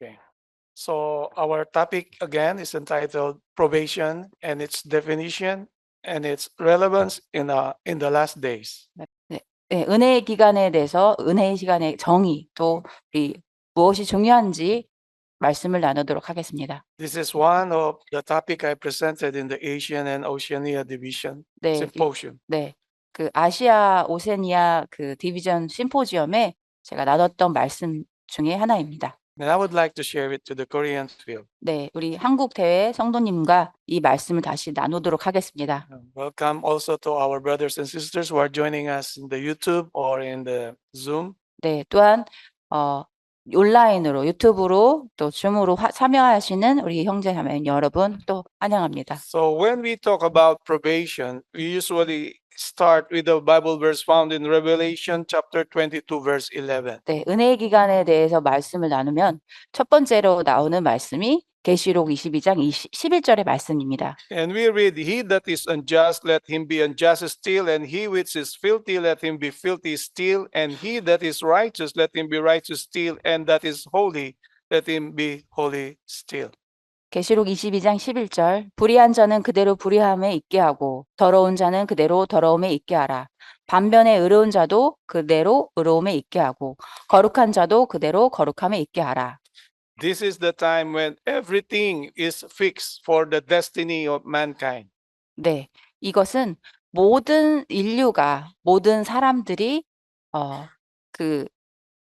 Okay. So our topic again is entitled probation and its definition and its relevance in the last days. 네, 네, 은혜의 기간에 대해서 은혜의 시간의 정의 또 우리 무엇이 중요한지 말씀을 나누도록 하겠습니다. This is one of the topic I presented in the Asian and Oceania Division 네, Symposium. 네, 그 아시아 오세니아 그 디비전 심포지엄에 제가 나눴던 말씀 중에 하나입니다. And I would like to share it to the Korean field. 네, 우리 한국 대회 성도님과 이 말씀을 다시 나누도록 하겠습니다. Welcome also to our brothers and sisters who are joining us in the YouTube or in the Zoom. 네, 또한 온라인으로 유튜브로 또 줌으로 참여하시는 우리 형제 자매 여러분 또 환영합니다. So when we talk about probation, we usually start with the Bible verse found in Revelation chapter 22 verse 11. 네, 은혜의 기간에 대해서 말씀을 나누면 첫 번째로 나오는 말씀이 계시록 22장 11절의 말씀입니다. And we read, He that is unjust, let him be unjust still, and he which is filthy, let him be filthy still, and he that is righteous, let him be righteous still, and that is holy, let him be holy still. 계시록 22장 11절 불의한 자는 그대로 불의함에 있게 하고 더러운 자는 그대로 더러움에 있게 하라. 반면에 의로운 자도 그대로 의로움에 있게 하고 거룩한 자도 그대로 거룩함에 있게 하라. This is the time when everything is fixed for the destiny of mankind. 네, 이것은 모든 인류가 모든 사람들이 그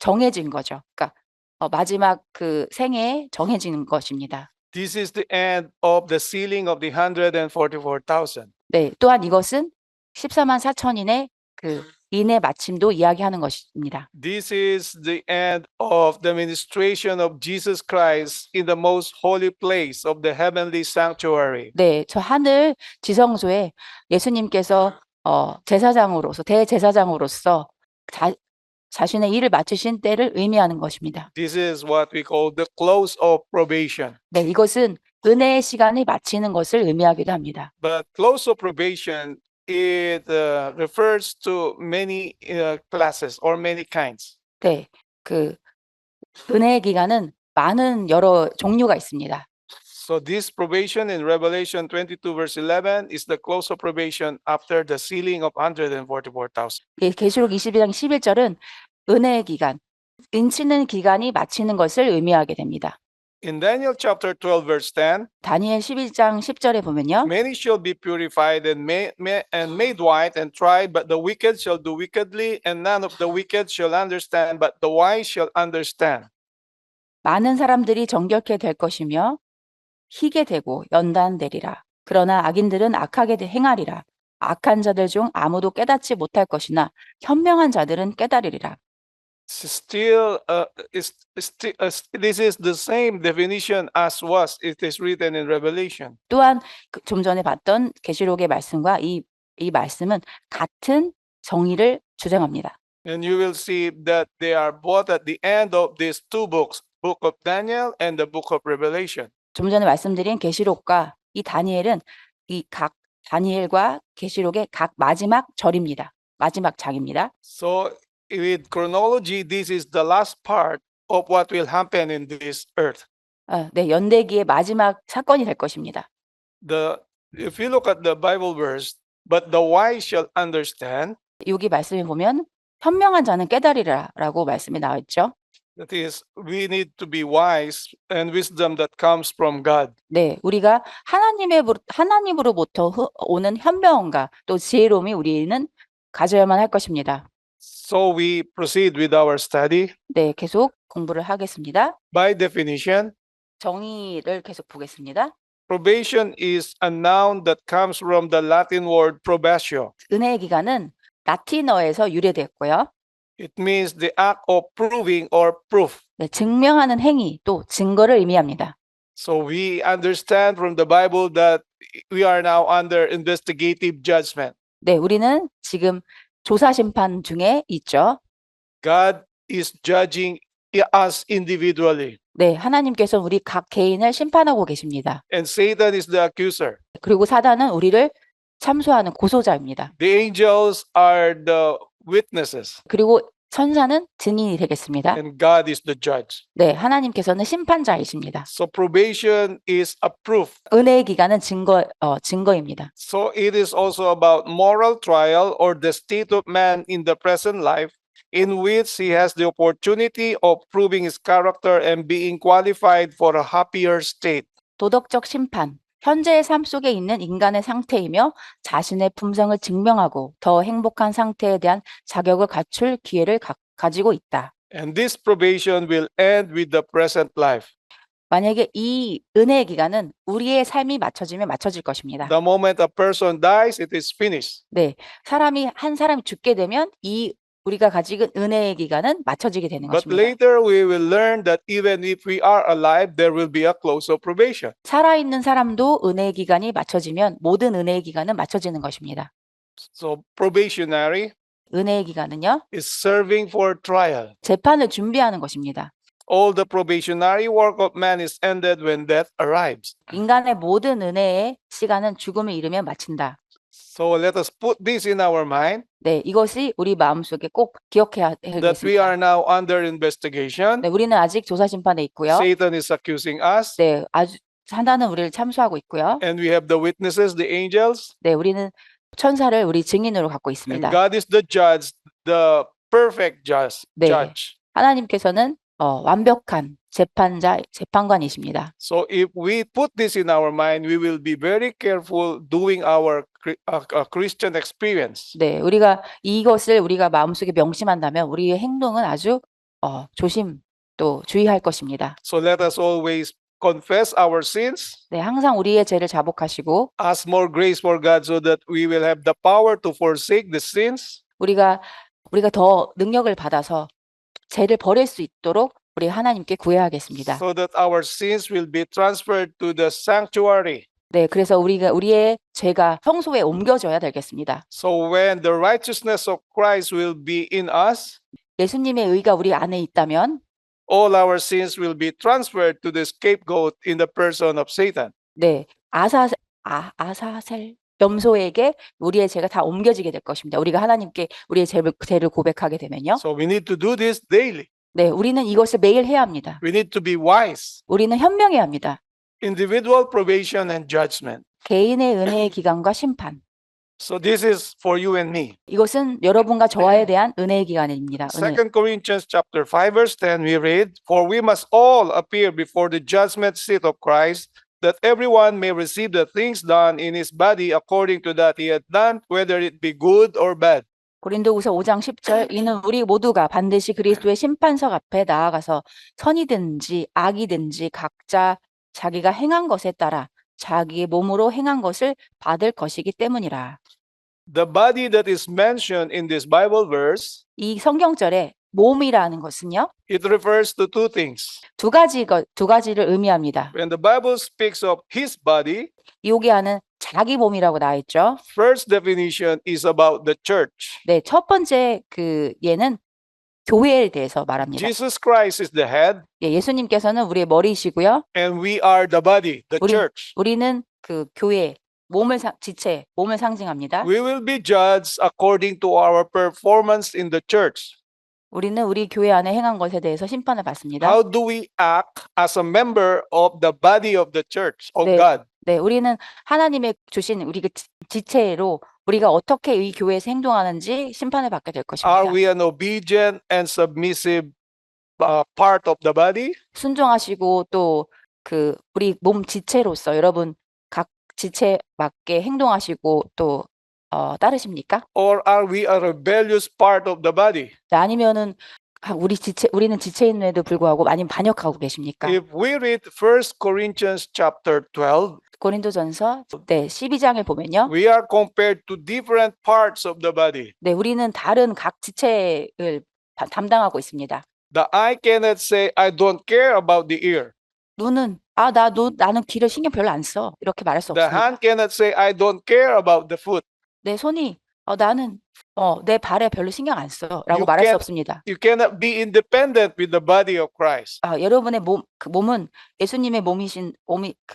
정해진 거죠. 그러니까 마지막 그 생에 정해진 것입니다. This is the end of the sealing of the 144,000. 네, 또한 이것은 14만 4천인의 그 인의 마침도 이야기하는 것입니다. This is the end of the ministration of Jesus Christ in the most holy place of the heavenly sanctuary. 네, 저 하늘 지성소에 예수님께서 제사장으로서 대제사장으로서 자신의 일을 마치신 때를 의미하는 것입니다. This is what we call the close of probation. 네, 이것은 은혜의 시간이 마치는 것을 의미하기도 합니다. But close of probation, it refers to many classes or many kinds. 네, 그 은혜의 기간은 많은 여러 종류가 있습니다. So this probation in Revelation 22 verse 11 is the close of probation after the sealing of 144,000. 예, 계시록 22장 11절은 은혜의 기간, 인치는 기간이 마치는 것을 의미하게 됩니다. In Daniel chapter 12 verse 10, 다니엘 11장 10절에 보면요. many shall be purified and made white and tried, but the wicked shall do wickedly, and none of the wicked shall understand, but the wise shall understand. 많은 사람들이 정결케 될 것이며 희게 되고 연단되리라. 그러나 악인들은 악하게 행하리라. 악한 자들 중 아무도 깨닫지 못할 것이나 현명한 자들은 깨달으리라. Still, this is the same definition as was it is written in Revelation. 또한 좀 전에 봤던 계시록의 말씀과 이 말씀은 같은 정의를 주장합니다. And you will see that they are both at the end of these two books, book of Daniel and the book of Revelation. 좀 전에 말씀드린 계시록과 이 다니엘은 이 각 다니엘과 계시록의 각 마지막 절입니다. 마지막 장입니다. So with chronology, this is the last part of what will happen in this earth. 네, 연대기의 마지막 사건이 될 것입니다. If you look at the Bible verse, but the wise shall understand. 여기 말씀에 보면 현명한 자는 깨달으리라라고 말씀이 나와 있죠. That is, we need to be wise and wisdom that comes from God. 네, 우리가 하나님으로부터 오는 현명함과 또 지혜로움이 우리는 가져야만 할 것입니다. So we proceed with our study. 네, 계속 공부를 하겠습니다. By definition, 정의를 계속 보겠습니다. probation is a noun that comes from the Latin word probatio. 은혜의 기간은 라틴어에서 유래됐고요. It means the act of proving or proof. 네, 증명하는 행위 또 증거를 의미합니다. So we understand from the Bible that we are now under investigative judgment. 네, 우리는 지금 조사 심판 중에 있죠. God is judging us individually. 네, 하나님께서 우리 각 개인을 심판하고 계십니다. And Satan is the accuser. 그리고 사단은 우리를 참소하는 고소자입니다. The angels are the witnesses. 그리고 천사는 증인이 되겠습니다. and God is the judge. 네, 하나님께서는 심판자이십니다. So probation is a proof. 은혜의 기간은 증거입니다. So it is also about moral trial or the state of man in the present life in which he has the opportunity of proving his character and being qualified for a happier state. 도덕적 심판, 현재의 삶 속에 있는 인간의 상태이며 자신의 품성을 증명하고 더 행복한 상태에 대한 자격을 갖출 기회를 가지고 있다. And this probation will end with the present life. 만약에 이 은혜의 기간은 우리의 삶이 맞춰지면 맞춰질 것입니다. The moment a person dies, it is finished. 네, 한 사람이 죽게 되면 이 우리가 가지고 은혜의 기간은 맞춰지게 되는 But 것입니다. later we will learn that even if we are alive, there will be a close of probation. 살아있는 사람도 은혜의 기간이 맞춰지면 모든 은혜의 기간은 맞춰지는 것입니다. So probationary 은혜의 기간은요, is serving for trial. 재판을 준비하는 것입니다. All the probationary work of man is ended when death arrives. 인간의 모든 은혜의 시간은 죽음을 이르면 마친다. So let us put this in our mind 네, 이것이 우리 마음속에 꼭 기억해야 that we 되겠습니다. are now under investigation. 네, 우리는 아직 조사 심판에 있고요. Satan is accusing us, 네, 아주 사단은 우리를 참수하고 있고요. and we have the witnesses, the angels, 네, 우리는 천사를 우리 증인으로 갖고 and 있습니다. God is the judge, the perfect judge. 네. judge. 하나님께서는 완벽한 재판관이십니다. So if we put this in our mind, we will be very careful doing our Christian experience. 네, 이것을 우리가 마음속에 명심한다면 우리의 행동은 아주 조심 또 주의할 것입니다. So let us always confess our sins, 네, 항상 우리의 죄를 자복하시고 ask more grace for God so that we will have the power to forsake the sins. 우리가 더 능력을 받아서 죄를 버릴 수 있도록 우리 하나님께 구해야겠습니다. So that our sins will be transferred to the sanctuary. 네, 그래서 우리의 죄가 성소에 옮겨져야 되겠습니다. So when the righteousness of Christ will be in us, 예수님의 의가 우리 안에 있다면 all our sins will be transferred to the scapegoat in the person of Satan. 네, 아사셀 염소에게 우리의 죄가 다 옮겨지게 될 것입니다. 우리가 하나님께 우리의 죄를 고백하게 되면요. So we need to do this daily. 네, 우리는 이것을 매일 해야 합니다. We need to be wise. 우리는 현명해야 합니다. Individual probation and judgment. 개인의 은혜의 기간과 심판. So this is for you and me. 이것은 여러분과 저와에 대한 은혜의 기간입니다. 2 Corinthians chapter 5 verse 10 we read, For we must all appear before the judgment seat of Christ, that everyone may receive the things done in his body according to that he had done, whether it be good or bad. 고린도후서 5장 10절 이는 우리 모두가 반드시 그리스도의 심판석 앞에 나아가서 선이든지 악이든지 각자 자기가 행한 것에 따라 자기의 몸으로 행한 것을 받을 것이기 때문이라. The body that is mentioned in this Bible verse, 이 성경절에 몸이라는 것은요. it refers to two things. 두 가지를 의미합니다. When the Bible speaks of his body, 여기 안은 자기 몸이라고 나와 있죠. first definition is about the church. 네, 첫 번째 예는 교회에 대해서 말합니다. Jesus Christ is the head, 예, 예수님께서는 우리의 머리이시고요. and we are the body, the church. 우리는 그 교회 몸을 상징합니다. We will be judged according to our performance in the church. 우리는 우리 교회 안에 행한 것에 대해서 심판을 받습니다. How do we act as a member of the body of the church of 네. God? 네, 우리는 하나님의 주신 우리 그 지체로 우리가 어떻게 이 교회에서 행동하는지 심판을 받게 될 것입니다. Are we an obedient and submissive part of the body? 순종하시고 또 그 우리 몸 지체로서 여러분 각 지체 맞게 행동하시고 또 따르십니까? Or are we a rebellious part of the body? 네, 아니면은 우리는 지체인에도 불구하고 많이 반역하고 계십니까? If we read 1 Corinthians chapter 12, 고린도전서 12장을 보면요. we are compared to different parts of the body. 네, 우리는 다른 각 지체를 담당하고 있습니다. The eye cannot say, I don't care about the ear. 눈은 나는 귀를 신경 별로 안 써. 이렇게 말할 수 The 없습니다. hand cannot say, I don't care about the foot. 내 손이 나는 내 발에 별로 신경 안 써라고 You 말할 수 can't- 없습니다. You cannot be independent with the body of Christ. 여러분의 몸은 예수님의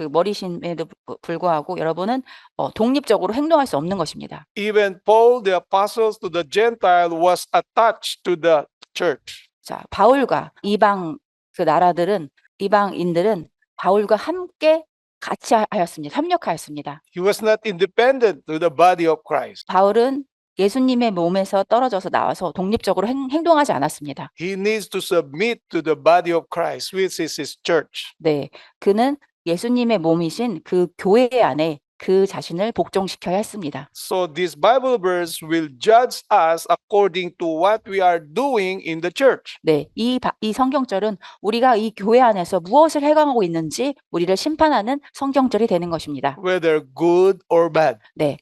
머리심에도 불구하고 여러분은 독립적으로 행동할 수 없는 것입니다. Even Paul the apostle to the Gentile was attached to the church. 자, 바울과 이방 그 나라들은 이방인들은 바울과 함께 같이 하였습니다. 협력하였습니다. He was not independent to the body of Christ. 바울은 예수님의 몸에서 떨어져서 나와서 독립적으로 행동하지 않았습니다. He needs to submit to the body of Christ, which is his church. 네, 그는 예수님의 몸이신 그 교회 안에 그 자신을 복종시켜야 했습니다. So this Bible verse will judge us according to what we are doing in the church. 네, 이 성경절은 우리가 이 교회 안에서 무엇을 해가고 있는지 우리를 심판하는 성경절이 되는 것입니다. Whether good or bad. 네,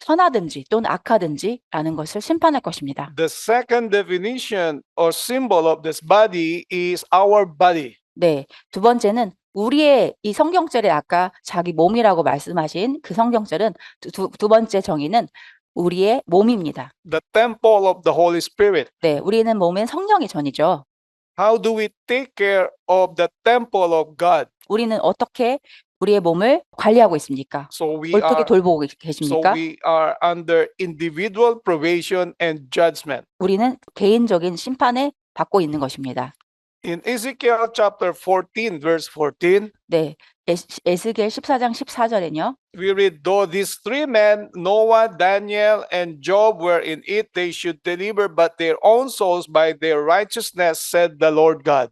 선하든지 또는 악하든지라는 것을 심판할 것입니다. The second definition or symbol of this body is our body. 네, 두 번째는 우리의 이 성경절에 아까 자기 몸이라고 말씀하신 그 성경절은 두 번째 정의는 우리의 몸입니다. The temple of the Holy Spirit. 네, 우리는 몸엔 성령의 전이죠. How do we take care of the temple of God? 우리는 어떻게 우리의 몸을 관리하고 있습니까? So we 어떻게 are 돌보고 계십니까? under individual probation and judgment. 우리는 개인적인 심판에 받고 있는 것입니다. In Ezekiel chapter 14 verse 14, 네, 에스겔 14장 14절에는요. we read, though these three men, Noah, Daniel, and Job were in it, they should deliver but their own souls by their righteousness, said the Lord God.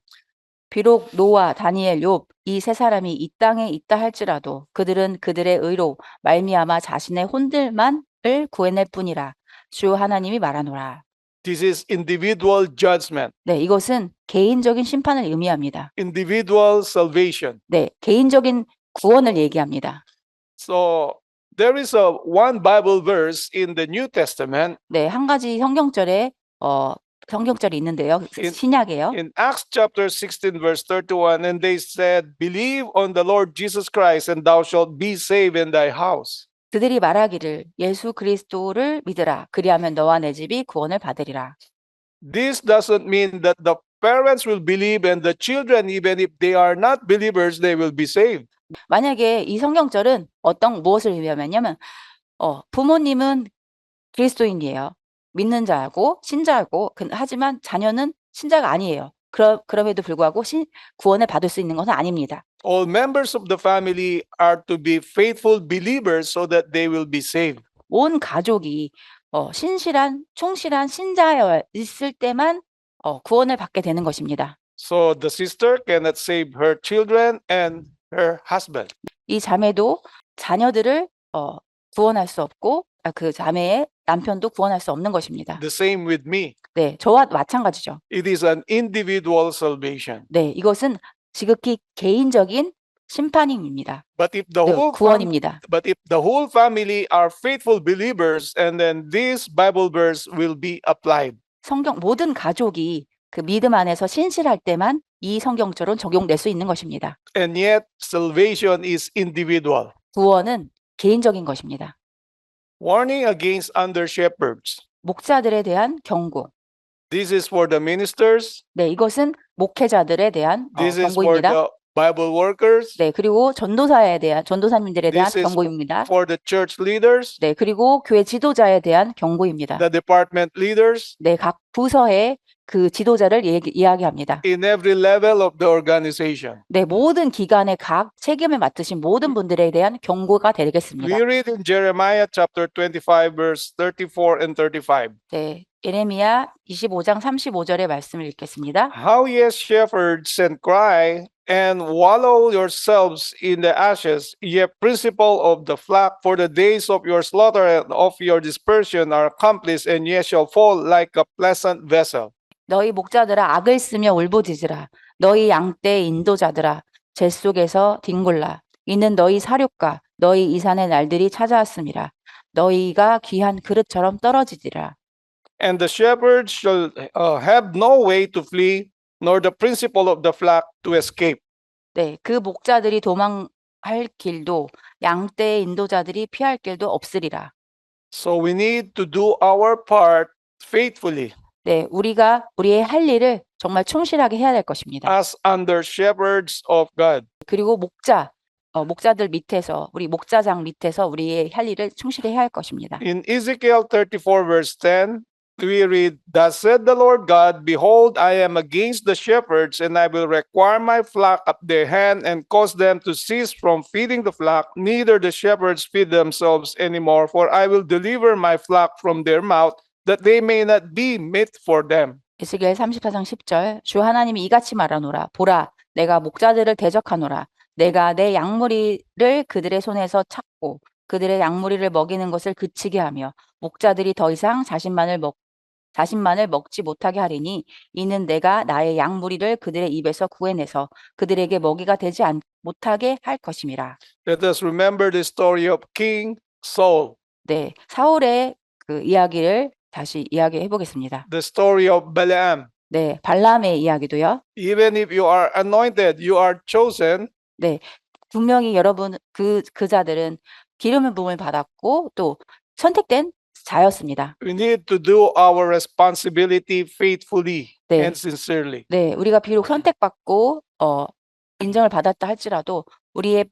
비록 노아, 다니엘, 욥 이 세 사람이 이 땅에 있다 할지라도 그들은 그들의 의로 말미암아 자신의 혼들만을 구해낼 뿐이라 주 하나님이 말하노라. This is individual judgment, 네, 이것은 개인적인 심판을 의미합니다. individual salvation. 네, 개인적인 구원을 얘기합니다. So there is one Bible verse in the New Testament. 네, 한 가지 성경절이 있는데요. 신약이에요. In Acts chapter 16 verse 31, and they said, believe on the Lord Jesus Christ and thou shalt be saved in thy house. 그들이 말하기를 예수 그리스도를 믿으라. 그리하면 너와 내 집이 구원을 받으리라. This doesn't mean that the parents will believe and the children, even if they are not believers, they will be saved. 만약에 이 성경절은 무엇을 의미하냐면 부모님은 그리스도인이에요. 믿는 자고 신자고 하지만 자녀는 신자가 아니에요. 그럼에도 불구하고 구원을 받을 수 있는 것은 아닙니다. All members of the family are to be faithful believers so that they will be saved. 온 가족이 신실한 충실한 신자여 있을 때만 구원을 받게 되는 것입니다. So the sister cannot save her children and her husband. 이 자매도 자녀들을 구원할 수 없고 그 자매의 남편도 구원할 수 없는 것입니다. The same with me. 네, 저와 마찬가지죠. It is an individual salvation. 네, 이것은 지극히 개인적인 심판입니다. But if the 구원입니다. whole family are faithful believers, and then this Bible verse will be applied. 모든 가족이 그 믿음 안에서 신실할 때만 이 성경절은 적용될 수 있는 것입니다. And yet salvation is individual. 구원은 개인적인 것입니다. Warning against under shepherds. 목자들에 대한 경고. This is for the ministers. 네, 이것은 목회자들에 대한 This is for 경고입니다. the Bible workers. 네, 그리고 전도사님들에 대한 This is 경고입니다. for the church leaders. 네, 그리고 교회 지도자에 대한 경고입니다. The department leaders. 네, 각 부서의 그 지도자를 이야기합니다. In every level of the organization. 네, 모든 기관의 각 책임을 맡으신 모든 분들에 대한 경고가 되겠습니다. We read in Jeremiah chapter 25 verse 34 and 35. 네, 예레미야 25장 35절의 말씀을 읽겠습니다. How ye shepherds and cry and wallow yourselves in the ashes, ye principal of the flock, for the days of your slaughter and of your dispersion are accomplished, and ye shall fall like a pleasant vessel. 너희 목자들아 악을 쓰며 울부짖으라. 너희 양떼의 인도자들아 재 속에서 뒹굴라. 이는 너희 사륙과 너희 이산의 날들이 찾아왔음이라. 너희가 귀한 그릇처럼 떨어지리라. And the shepherds shall have no way to flee, nor the principal of the flock to escape. 네, 그 목자들이 도망할 길도 양떼의 인도자들이 피할 길도 없으리라. So we need to do our part faithfully. 네, 우리가 우리의 할 일을 정말 충실하게 해야 될 것입니다. As under shepherds of God. 그리고 목자들 밑에서 우리 목자장 밑에서 우리의 할 일을 충실히 해야 할 것입니다. In Ezekiel 34 verse 10, we read, "Thus said the Lord God, Behold, I am against the shepherds, and I will require my flock at their hand and cause them to cease from feeding the flock, neither the shepherds feed themselves anymore, for I will deliver my flock from their mouth, that they may not be meat for them." 에스겔 34장 10절 주 하나님이 이같이 말하노라 보라 내가 목자들을 대적하노라 내가 내 양무리를 그들의 손에서 찾고 그들의 양무리를 먹이는 것을 그치게 하며 목자들이 더 이상 자신만을 먹지 못하게 하리니 이는 내가 나의 양무리를 그들의 입에서 구해내서 그들에게 먹이가 되지 못하게 할 것임이라. Let us remember the story of King Saul, 네, 사울의 그 이야기를 다시 이야기해 보겠습니다. the story of Balaam. 네, 발람의 이야기도요. Even if you are anointed, you are chosen, 네, 분명히 여러분 그자들은 기름의 부음을 받았고 또 선택된 자였습니다. we need to do our responsibility faithfully 네. and sincerely. 네, 우리가 비록 선택받고 인정을 받았다 할지라도 우리의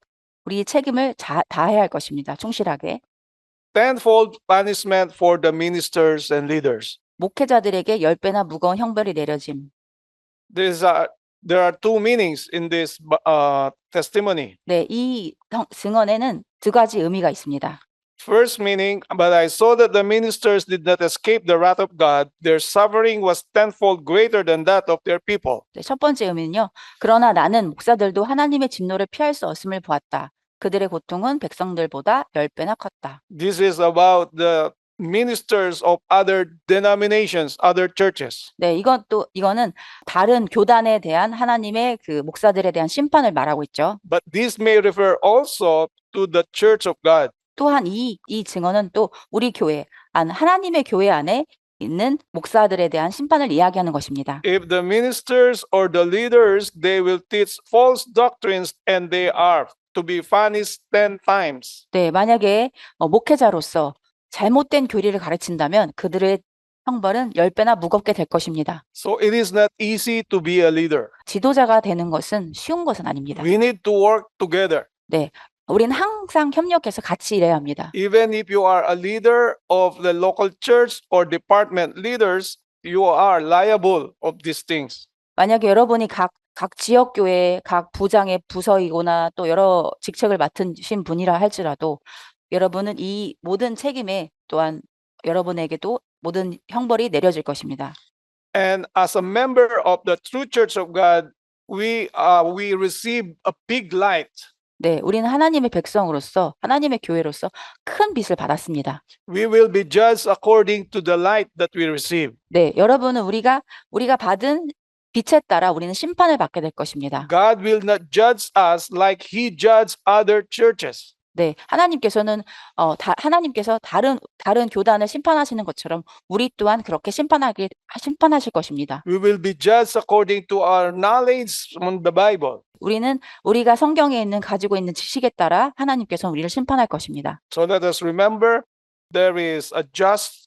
책임을 다해야 할 것입니다. 충실하게. Tenfold punishment for the ministers and leaders. 목회자들에게 10배나 무거운 형벌이 내려짐. There are two meanings in this testimony. 네, 이 증언에는 두 가지 의미가 있습니다. First meaning, but I saw that the ministers did not escape the wrath of God. Their suffering was tenfold greater than that of their people. 네, 첫 번째 의미는요. 그러나 나는 목사들도 하나님의 진노를 피할 수 없음을 보았다. 그들의 고통은 백성들보다 10배나 컸다. This is about the ministers of other denominations, other churches. 네, 이거는 다른 교단에 대한 하나님의 그 목사들에 대한 심판을 말하고 있죠. But this may refer also to the church of God. 또한 이 증언은 또 우리 교회 하나님의 교회 안에 있는 목사들에 대한 심판을 이야기하는 것입니다. If the ministers or the leaders, they will teach false doctrines and they are to be punished 10 times. 네, 만약에 목회자로서 잘못된 교리를 가르친다면 그들의 형벌은 10배나 무겁게 될 것입니다. So it is not easy to be a leader. 지도자가 되는 것은 쉬운 것은 아닙니다. We need to work together. 네, 우리는 항상 협력해서 같이 일해야 합니다. Even if you are a leader of the local church or department leaders, you are liable of these things. 만약에 여러분이 각 지역 교회 각 부장의 부서이거나 또 여러 직책을 맡으신 분이라 할지라도 여러분은 이 모든 책임에 또한 여러분에게도 모든 형벌이 내려질 것입니다. And as a member of the true church of God, we receive a big light. 네, 우리는 하나님의 백성으로서 하나님의 교회로서 큰 빚을 받았습니다. We will be judged according to the light that we receive. 네, 여러분은 우리가 받은 빛에 따라 우리는 심판을 받게 될 것입니다. God will not judge us like He judged other churches. 네, 하나님께서 다른 교단을 심판하시는 것처럼 우리 또한 그렇게 심판하실 것입니다. We will be judged according to our knowledge on the Bible. 우리가 성경에 가지고 있는 지식에 따라 하나님께서 우리를 심판할 것입니다. So let us remember, there is a just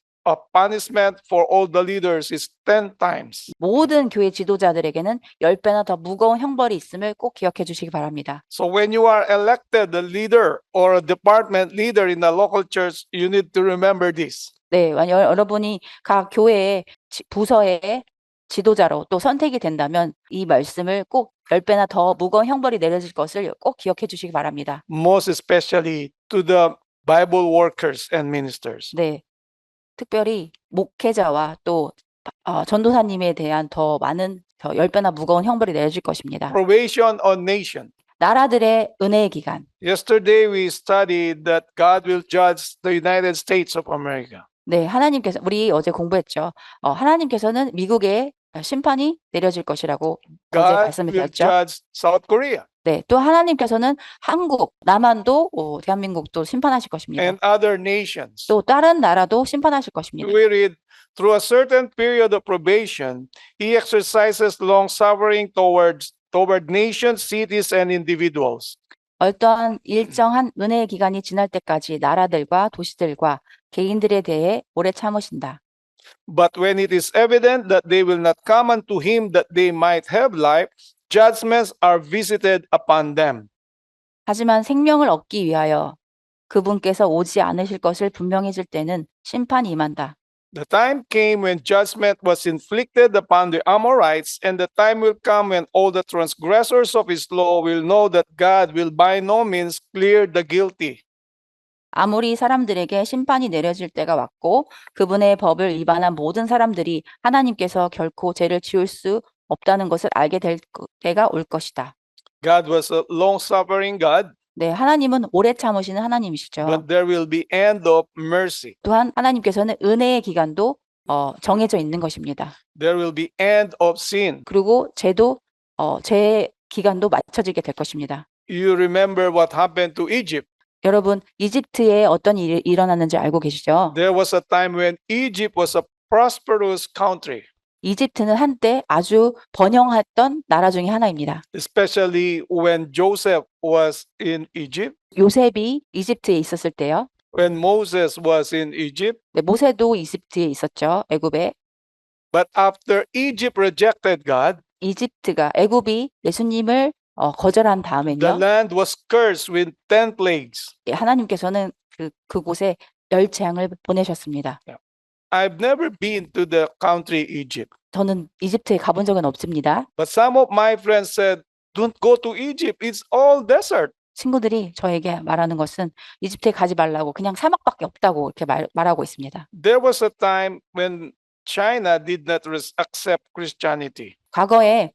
punishment for all the leaders is 10 times. 모든 교회 지도자들에게는 10배나 더 무거운 형벌이 있음을 꼭 기억해 주시기 바랍니다. So when you are elected a leader or a department leader in the local church, you need to remember this. 네, 여러분이 각 교회의 부서의 지도자로 또 선택이 된다면 이 말씀을 꼭 10배나 더 무거운 형벌이 내려질 것을 꼭 기억해 주시기 바랍니다. Most especially to the Bible workers and ministers. 네, 특별히 목회자와 또 전도사님에 대한 더 10배나 무거운 형벌이 내려질 것입니다. Probation on nation. 나라들의 은혜의 기간. Yesterday we studied that God will judge the United States of America. 네, 하나님께서 우리 어제 공부했죠. 하나님께서는 미국에 심판이 내려질 것이라고 어제 God 말씀을 will 드렸죠. judge South Korea 네, 또 하나님께서는 한국, 남한도 대한민국도 심판하실 것입니다. and other nations. 또 다른 나라도 심판하실 것입니다. We read, through a certain period of probation, He exercises long suffering toward nations, cities, and individuals. 어떠한 일정한 은혜의 기간이 지날 때까지 나라들과 도시들과 개인들에 대해 오래 참으신다. But when it is evident that they will not come unto Him that they might have life, judgments are visited upon them. 하지만 생명을 얻기 위하여 그분께서 오지 않으실 것을 분명해질 때는 심판이 임한다. The time came when judgment was inflicted upon the Amorites, and the time will come when all the transgressors of his law will know that God will by no means clear the guilty. 아모리 사람들에게 심판이 내려질 때가 왔고 그분의 법을 위반한 모든 사람들이 하나님께서 결코 죄를 지울 수 없다는 것을 알게 될 때가 올 것이다. God was a long-suffering God, 네, 하나님은 오래 참으시는 하나님이시죠. but there will be end of mercy. 또한 하나님께서는 은혜의 기간도 정해져 있는 것입니다. There will be end of sin. 그리고 죄도 죄의 기간도 맞춰지게 될 것입니다. You remember what happened to Egypt. 여러분, 이집트에 어떤 일이 일어났는지 알고 계시죠? There was a time when Egypt was a prosperous country, 이집트는 한때 아주 번영했던 나라 중에 하나입니다. especially when Joseph was in Egypt, 요셉이 이집트에 있었을 때요. when Moses was in Egypt. 네, 모세도 이집트에 있었죠. 애굽에. But after Egypt rejected God, 애굽이 예수님을 거절한 the 다음에는요. land was cursed with 10 plagues. 하나님께서는 그곳에 열 재앙을 보내셨습니다. I've never been to the country Egypt, 저는 이집트에 가본 적은 없습니다. but some of my friends said, "Don't go to Egypt. It's all desert." 친구들이 저에게 말하는 것은 이집트에 가지 말라고 그냥 사막밖에 없다고 이렇게 말하고 있습니다. There was a time when China did not accept Christianity. 과거에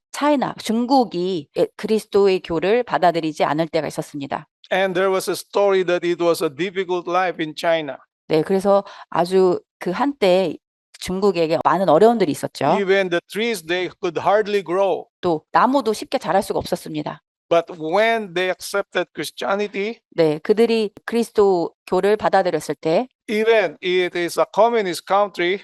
중국이 그리스도의 교를 받아들이지 않을 때가 있었습니다. And there was a story that it was a difficult life in China. 네, 그래서 아주 그 한때 중국에게 많은 어려움들이 있었죠. Even the trees, they could hardly grow. 또 나무도 쉽게 자랄 수가 없었습니다. But when they accepted Christianity, 네, 그들이 그리스도 교를 받아들였을 때 even it is a communist country,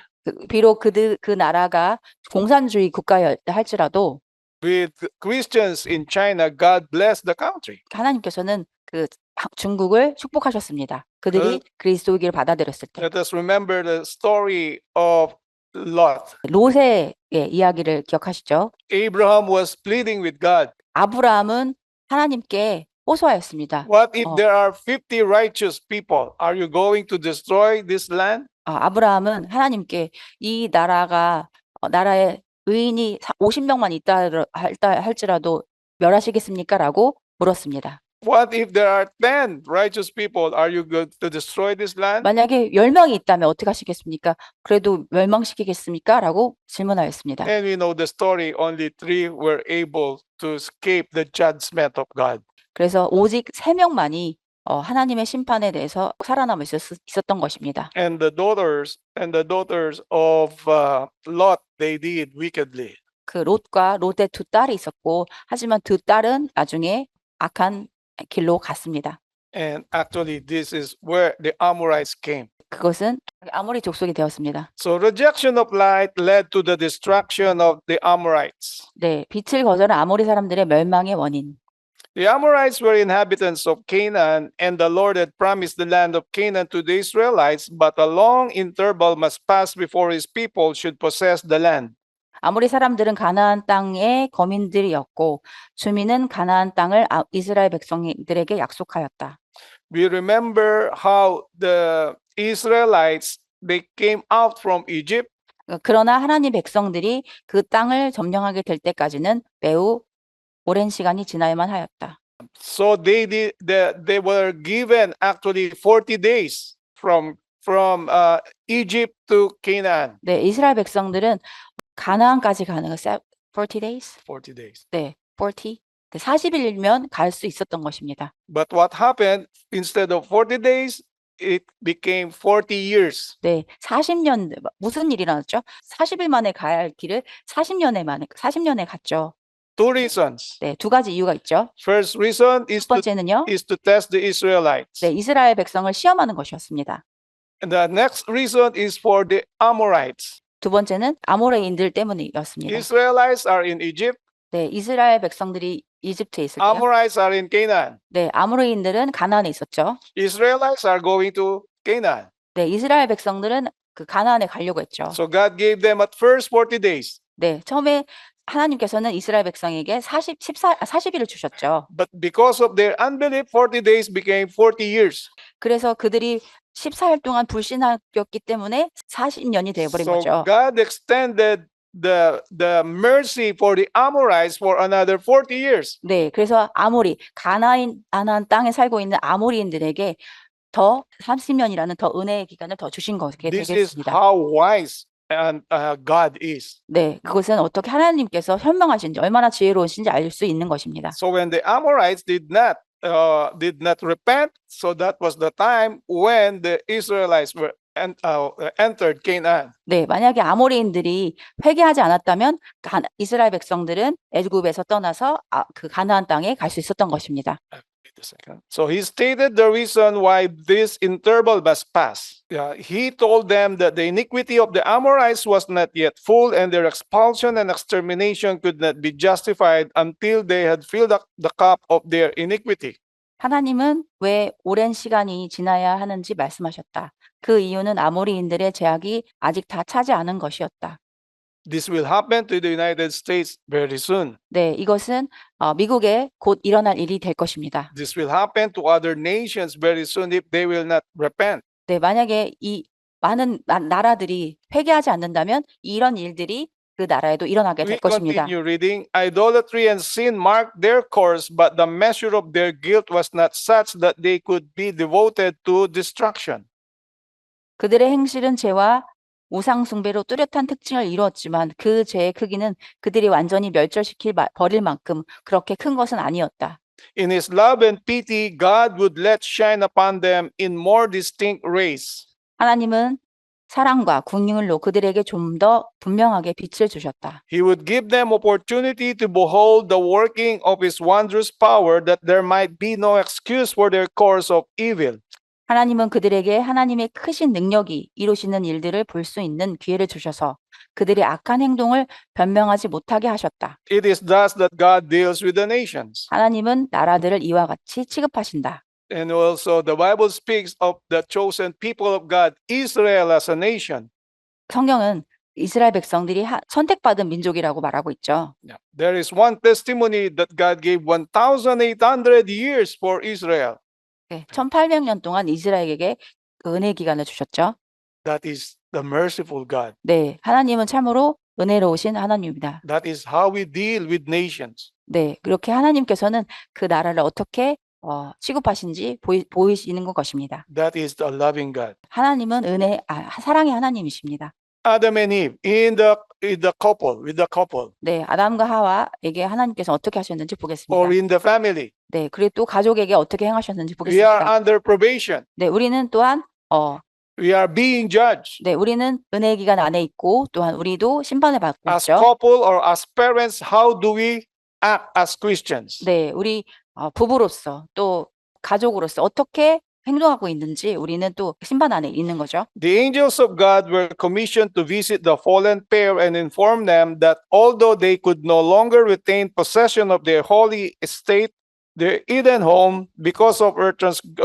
비록 그 나라가 공산주의 국가였다 할지라도 with Christians in China, God blessed the country. 하나님께서는 그 중국을 축복하셨습니다. 그들이 그리스도교를 받아들였을 때. Let us remember the story of Lot. 롯의 이야기를 기억하시죠? Abraham was pleading with God. 아브라함은 하나님께 호소하였습니다. What if there are 50 righteous people? Are you going to destroy this land? 아브라함은 하나님께 이 나라에 의인이 50명만 있다 할지라도 멸하시겠습니까? 라고 물었습니다. What if there are 10 righteous people? Are you going to destroy this land? 만약에 10명이 있다면 어떻게 하시겠습니까? 그래도 멸망시키겠습니까? 라고 질문하였습니다. And we know the story, only 3 were able to escape the judgment of God. 그래서 오직 3명만이 하나님의 심판에 대해서 살아남아 있었던 것입니다. And the daughters of Lot, they did wickedly. 그 롯의 두 딸이 있었고 하지만 두 딸은 나중에 악한 길로 갔습니다. And actually, this is where the Amorites came. 그것은 아모리 족속이 되었습니다. So rejection of light led to the destruction of the Amorites. 네, 빛을 거절한 아모리 사람들의 멸망의 원인. The Amorites were inhabitants of Canaan, and the Lord had promised the land of Canaan to the Israelites, but a long interval must pass before his people should possess the land. 아모리 사람들은 가나안 땅의 거민들이었고 주민은 가나안 땅을 이스라엘 백성들에게 약속하였다. We remember how the Israelites, they came out from Egypt. 그러나 하나님 백성들이 그 땅을 점령하게 될 때까지는 매우 오랜 시간이 지나야만 하였다. So they were given actually 40 days from Egypt to Canaan. 네, 이스라엘 백성들은 가나안까지 가는 40 days? 40 days. 네, 40. 40일이면 갈 수 있었던 것입니다. But what happened, instead of 40 days, it became 40 years. 네, 40년 무슨 일이 일어났죠? 40일 만에 가야 할 길을 40년에 갔죠. Two reasons. 네, 두 가지 이유가 있죠. First reason 첫 번째는요. is to test the Israelites. 네, 이스라엘 백성을 시험하는 것이었습니다. And the next reason is for the Amorites. 두 번째는 아모레인들 때문이었습니다. Israelites are in Egypt. 네, 이스라엘 백성들이 이집트에 있을 때요. Amorites are in Canaan. 네, 아모레인들은 가나안에 있었죠. Israelites are going to Canaan. 네, 이스라엘 백성들은 그 가나안에 가려고 했죠. So God gave them at first 40 days. 네, 처음에 하나님께서는 이스라엘 백성에게 40일을 주셨죠. But because of their unbelief, 40 days became 40 years. 그래서 그들이 14일 동안 불신하였기 때문에 40년이 되어버린 So 거죠. God extended the mercy for the Amorites for another 40 years. 네, 그래서 가나안 땅에 살고 있는 아모리인들에게 더 30년이라는 더 은혜의 기간을 더 주신 것이 This is 되겠습니다. how wise and God is. 네, 그것은 어떻게 하나님께서 현명하신지 얼마나 지혜로우신지 알 수 있는 것입니다. So when the Amorites did not repent, so that was the time when the Israelites were entered Canaan. 네, 만약에 아모리인들이 회개하지 않았다면 이스라엘 백성들은 애굽에서 떠나서 그 가나안 땅에 갈 수 있었던 것입니다. Wait a second. So he stated the reason why this interval must pass. He told them that the iniquity of the Amorites was not yet full, and their expulsion and extermination could not be justified until they had filled up the cup of their iniquity. 하나님은 왜 오랜 시간이 지나야 하는지 말씀하셨다. 그 이유는 아모리인들의 죄악이 아직 다 차지 않은 것이었다. This will happen to the United States very soon. 네, 이것은 미국에 곧 일어날 일이 될 것입니다. This will happen to other nations very soon if they will not repent. 네, 만약에 이 많은 나라들이 회개하지 않는다면 이런 일들이 그 나라에도 일어나게 될 We 것입니다. continue reading. Idolatry and sin marked their course, but the measure of their guilt was not such that they could be devoted to destruction. 그들의 행실은 죄와 우상 숭배로 뚜렷한 특징을 이루었지만 그 죄의 크기는 그들이 완전히 버릴 만큼 그렇게 큰 것은 아니었다. In his love and pity, God would let shine upon them in more distinct rays. 하나님은 사랑과 궁율로 그들에게 좀 더 분명하게 빛을 주셨다. He would give them opportunity to behold the working of his wondrous power, that there might be no excuse for their course of evil. 하나님은 그들에게 하나님의 크신 능력이 이루시는 일들을 볼 수 있는 기회를 주셔서 그들의 악한 행동을 변명하지 못하게 하셨다. It is thus that God deals with the nations. 하나님은 나라들을 이와 같이 취급하신다. And also the Bible speaks of the chosen people of God, Israel as a nation. 성경은 이스라엘 백성들이 선택받은 민족이라고 말하고 있죠. There is one testimony that God gave 1,800 years for Israel. 네, 1800년 동안 이스라엘에게 은혜 기간을 주셨죠. That is the merciful God. 네, 하나님은 참으로 은혜로우신 하나님입니다. That is how we deal with nations. 네, 그렇게 하나님께서는 그 나라를 어떻게 취급하신지 보이시는 것입니다. That is the loving God. 하나님은 사랑의 하나님이십니다. Adam and Eve in the couple, 네, 아담과 하와에게 하나님께서 어떻게 하셨는지 보겠습니다. or in the family. 네, 그리고 또 가족에게 어떻게 행하셨는지 We are 보겠습니다. under probation. 네, 우리는 또한 We are being judged. 네, 우리는 은혜 기간 안에 있고 또한 우리도 심판을 받고 As 있죠. couple or as parents, how do we act as Christians? 네, 우리 부부로서 또 가족으로서 어떻게 행동하고 있는지 우리는 또 심판 안에 있는 거죠. The angels of God were commissioned to visit the fallen pair and inform them that although they could no longer retain possession of their holy estate, their Eden home, because of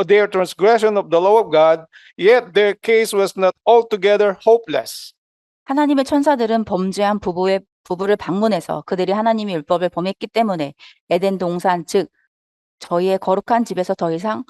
their transgression of the law of God, yet their case was not altogether hopeless. 하나님의 천사들은 범죄한 부부를 방문해서 그들이 하나님의 율법을 범했기 때문에 에덴 동산 즉 저희의 거룩한 집에서 더 이상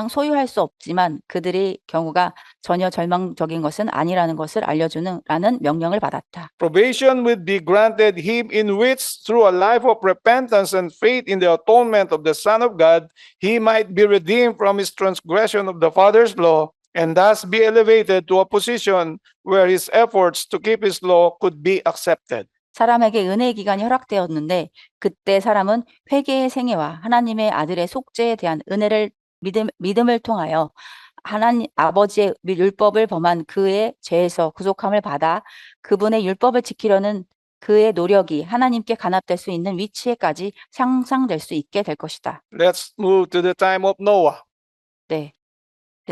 소유할 수 없지만 그들의 경우가 전혀 절망적인 것은 아니라는 것을 알려주는 명령을 받았다. Probation would be granted him in which, through a life of repentance and faith in the atonement of the Son of God, he might be redeemed from his transgression of the Father's law, and thus be elevated to a position where his efforts to keep his law could be accepted. 사람에게 은혜의 기간이 허락되었는데 그때 사람은 회개의 생애와 하나님의 아들의 속죄에 대한 믿음을 통하여 하나님 아버지의 율법을 범한 그의 죄에서 구속함을 받아 그분의 율법을 지키려는 그의 노력이 하나님께 간합될 수 있는 위치에까지 향상될 수 있게 될 것이다. Let's move to the time of Noah. 네,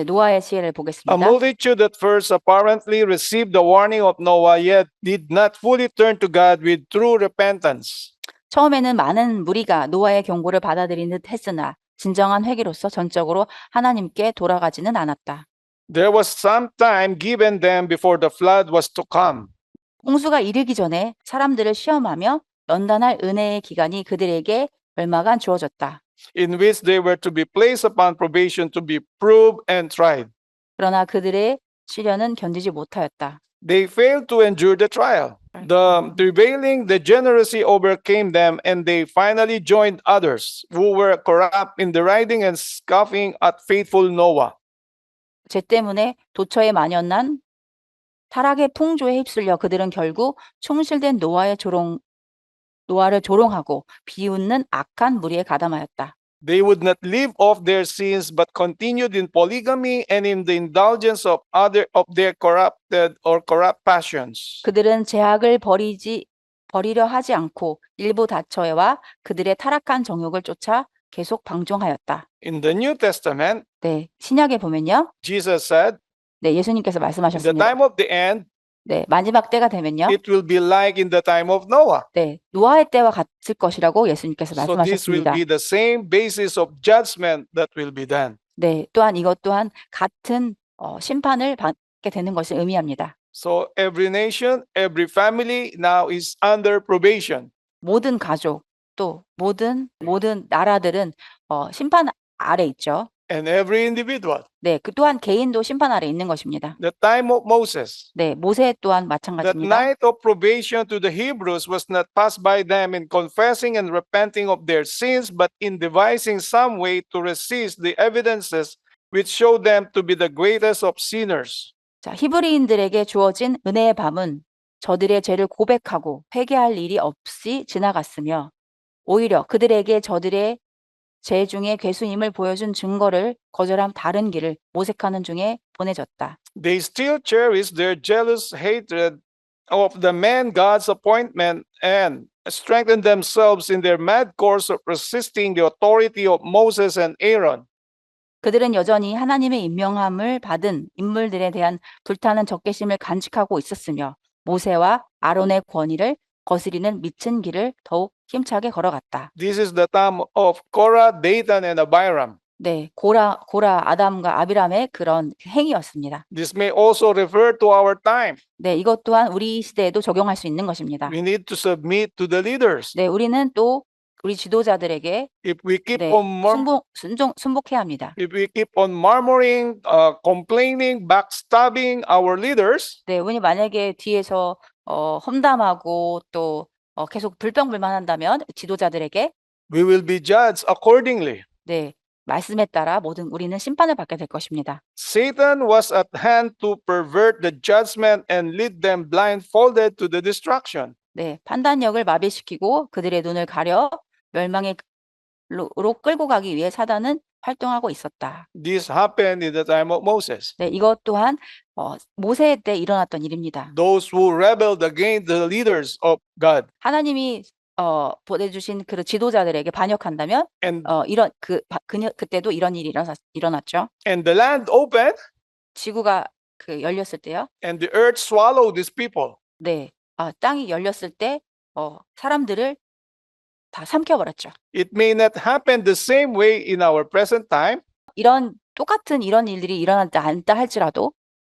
노아의 시혜를 A 보겠습니다. multitude at first apparently received the warning of Noah, yet did not fully turn to God with true repentance. 처음에는 많은 무리가 노아의 경고를 받아들인 듯 했으나 진정한 회개로서 전적으로 하나님께 돌아가지는 않았다. There was some time given them before the flood was to come. 홍수가 이르기 전에 사람들을 시험하며 연단할 은혜의 기간이 그들에게 얼마간 주어졌다. in which they were to be placed upon probation to be proved and tried. 그러나 그들의 시련은 견디지 못하였다. They failed to endure the trial. The prevailing degeneracy overcame them, and they finally joined others who were corrupt in deriding and scoffing at faithful Noah. 죄 때문에 도처에 만연난 타락의 풍조에 휩쓸려 그들은 결국 충실된 노아를 조롱하고 비웃는 악한 무리에 가담하였다. They would not leave off their sins, but continued in polygamy and in the indulgence of their corrupt passions. 그들은 제약을 버리려 하지 않고 일부 다처와 그들의 타락한 정욕을 쫓아 계속 방종하였다. In the New Testament, 네, 신약에 보면요. Jesus said, 네, 예수님께서 in the 말씀하셨습니다. time of the end, 네, 마지막 때가 되면요. it will be like in the time of Noah. 네, 노아의 때와 같을 것이라고 예수님께서 So this will 말씀하셨습니다. be the same basis of judgment that will be done. 네, 또한 이것 또한 같은 심판을 받게 되는 것을 의미합니다. So every nation, every family now is under probation. 모든 가족 또 모든 나라들은 심판 아래 있죠. And every individual. 네, 그 또한 개인도 심판 아래 있는 것입니다. The time of Moses, 네, 모세 또한 that 마찬가지입니다. night of probation to the Hebrews was not passed by them in confessing and repenting of their sins, but in devising some way to resist the evidences which show them to be the greatest of sinners. 자, 히브리인들에게 주어진 은혜의 밤은 저들의 죄를 고백하고 회개할 일이 없이 지나갔으며 오히려 그들에게 저들의 죄 중에 괴수임을 보여준 증거를 거절한 다른 길을 모색하는 중에 보내졌다. They still cherish their jealous hatred of the man God's appointment and strengthen themselves in their mad course of resisting the authority of Moses and Aaron. 그들은 여전히 하나님의 임명함을 받은 인물들에 대한 불타는 적개심을 간직하고 있었으며 모세와 아론의 권위를 거스리는 미친 길을 더욱 힘차게 걸어갔다. This is the time of Korah, Dathan, and Abiram. 네, 고라 아담과 아비람의 그런 행위였습니다. This may also refer to our time. 네, 이것 또한 우리 시대에도 적용할 수 있는 것입니다. We need to submit to the leaders. 네, 우리는 또 우리 지도자들에게 If we keep 네, on 순복해야 합니다. if we keep on murmuring, complaining, backstabbing our leaders, 네, 우리 만약에 뒤에서 험담하고 또 계속 불평불만한다면 지도자들에게 we will be judged accordingly. 네, 말씀에 따라 우리는 심판을 받게 될 것입니다. Satan was at hand to pervert the judgment and lead them blindfolded to the destruction. 네, 판단력을 마비시키고 그들의 눈을 가려 멸망으로 끌고 가기 위해 사단은 활동하고 있었다. This happened in the time of Moses. 네, 이것 또한 모세 때 일어났던 일입니다. Those who rebelled against the leaders of God. 하나님이 보내주신 그 지도자들에게 반역한다면 And 그때도 이런 일이 일어났죠. the land opened 지구가 열렸을 때요. and the earth swallowed these people. 네, 땅이 열렸을 때 사람들을 다 삼켜버렸죠. It may not happen the same way in our present time, 똑같은 이런 일들이 일어나지 않다 할지라도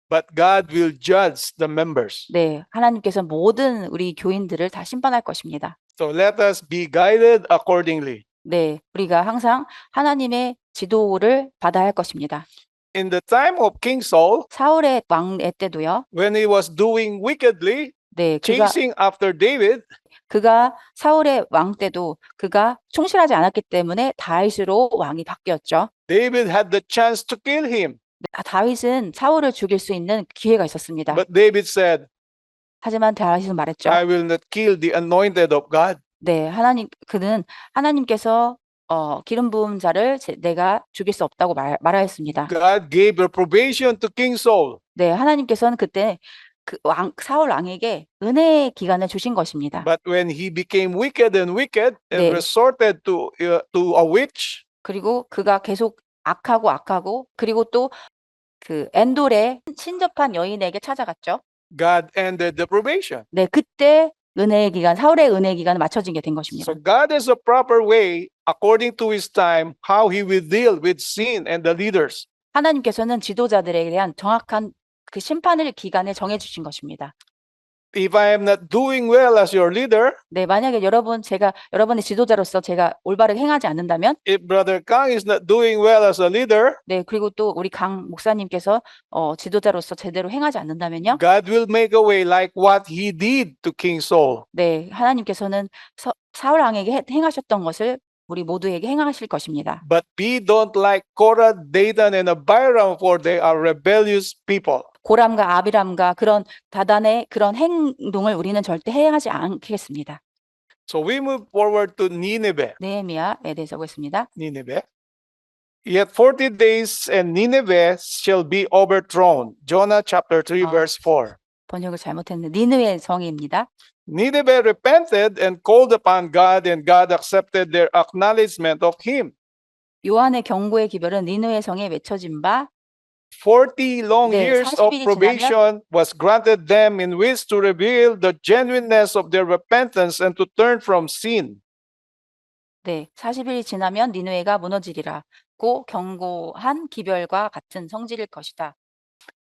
but God will judge the members. 네, 하나님께서 모든 우리 교인들을 다 심판할 것입니다. So let us be guided accordingly. 네, 우리가 항상 하나님의 지도를 받아야 할 것입니다. In the time of King Saul, 사울의 왕의 때도요. when he was doing wickedly, 네, chasing after David, 그가 사울의 왕 때도 그가 충실하지 않았기 때문에 다윗으로 왕이 바뀌었죠. David had the chance to kill him. 다윗은 사울을 죽일 수 있는 기회가 있었습니다. But David said, 하지만 다윗은 말했죠. I will not kill the anointed of God. 네, 그는 하나님께서 기름 부은 자를 내가 죽일 수 없다고 말하였습니다. God gave reprobation to King Saul. 네, 하나님께서는 그때 사울 왕에게 은혜의 기간을 주신 것입니다. But when he became wicked and 네. resorted to a witch, 그리고 그가 계속 악하고 그리고 또 그 엔돌의 신접한 여인에게 찾아갔죠. God ended the probation. 네, 그때 사울의 은혜의 기간은 맞춰진 게 된 것입니다. So God has a proper way, according to His time, how He will deal with sin and the leaders. 하나님께서는 지도자들에 대한 정확한 그 심판을 기간을 정해 주신 것입니다. if I am not doing well as your leader, 네, 만약에 제가 여러분의 지도자로서 제가 올바르게 행하지 않는다면, if Brother Kang is not doing well as a leader, 네, 그리고 또 우리 강 목사님께서 지도자로서 제대로 행하지 않는다면요, God will make a way like what he did to King Saul. 네, 하나님께서는 사울 왕에게 행하셨던 것을 우리 모두에게 행하실 것입니다. But we don't like Korah, Dathan, and Abiram, for they are rebellious people. 고람과 아비람과 그런 다단의 그런 행동을 우리는 절대 행하지 않겠습니다. So we move forward to Nineveh. 느헤미야에 대해서 보겠습니다. Nineveh. Yet 40 days and Nineveh shall be overthrown. Jonah chapter 3 verse 4. 번역을 잘못했는데 니느웨 성입니다. Nineveh repented and called upon God, and God accepted their acknowledgement of him. 요한의 경고의 기별은 니느웨 성에 외쳐진 바 40 long 네, years of 40일이 probation was granted them in which to reveal the genuineness of their repentance and to turn from sin. 네, 40일이 지나면 니느웨가 무너지리라. 고 경고한 기별과 같은 성질일 것이다.